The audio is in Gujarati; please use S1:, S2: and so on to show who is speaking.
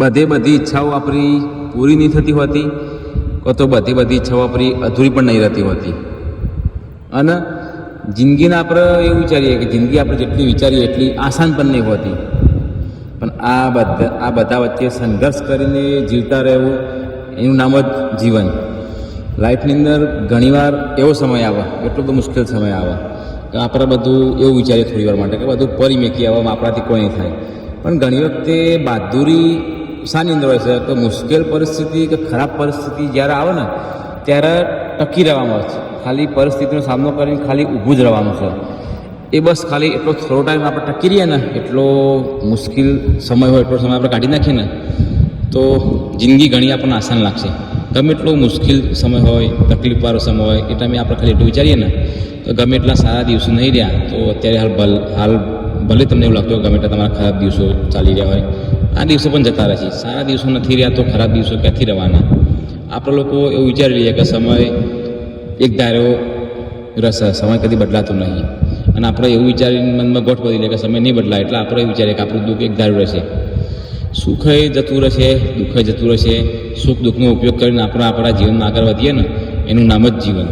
S1: બધી ઈચ્છાઓ આપણી પૂરી નહીં થતી હોતી, તો બધી ઈચ્છાઓ આપણી અધૂરી પણ નહીં રહેતી હોતી. અને જિંદગીને આપણે એવું વિચારીએ કે જિંદગી આપણે જેટલી વિચારીએ એટલી આસાન પણ નહીં હોતી. પણ આ બધા વચ્ચે સંઘર્ષ કરીને જીવતા રહેવું એનું નામ જ જીવન. લાઈફની અંદર ઘણીવાર એવો સમય આવે, એટલો બધો મુશ્કેલ સમય આવે કે આપણે બધું એવું વિચારીએ થોડી વાર માટે કે બધું પરી મેકી આવવામાં આપણાથી કોઈ નહીં થાય. પણ ઘણી વખતે બહાદુરી શાની અંદર હોય છે કે મુશ્કેલ પરિસ્થિતિ કે ખરાબ પરિસ્થિતિ જ્યારે આવે ને ત્યારે ટકી રહેવામાં છે. ખાલી પરિસ્થિતિનો સામનો કરીને ખાલી ઊભું જ રહેવાનું છે. એ બસ ખાલી એટલો થોડો ટાઈમ આપણે ટકી રહીએ ને, એટલો મુશ્કેલ સમય હોય એટલો સમય આપણે કાઢી નાખીએ ને તો જિંદગી ઘણી આપણને આસાન લાગશે. ગમે એટલો મુશ્કેલ સમય હોય, તકલીફવાળો સમય હોય, એ ટાઈમે આપણે ખાલી એટલું વિચારીએ ને તો ગમે એટલા સારા દિવસો નહીં રહ્યા તો અત્યારે હાલ ભલે તમને એવું લાગતું હોય ગમે એટલા તમારા ખરાબ દિવસો ચાલી રહ્યા હોય, આ દિવસો પણ જતા રહે છે. સારા દિવસો નથી રહ્યા તો ખરાબ દિવસો ક્યાંથી રહેવાના? આપણે લોકો એવું વિચારી લઈએ કે સમય એક ધારો રહેશે, સમય કદી બદલાતો નહીં. અને આપણે એવું વિચારીને મનમાં ગોઠ બદલી લે કે સમય નહીં બદલાય એટલે આપણે એવું વિચારીએ કે આપણું દુઃખ એક ધારું રહેશે. સુખ જતું રહેશે, દુઃખ જતું રહેશે. સુખ દુઃખનો ઉપયોગ કરીને આપણે આપણા જીવનમાં આગળ વધીએ ને એનું નામ જ જીવન.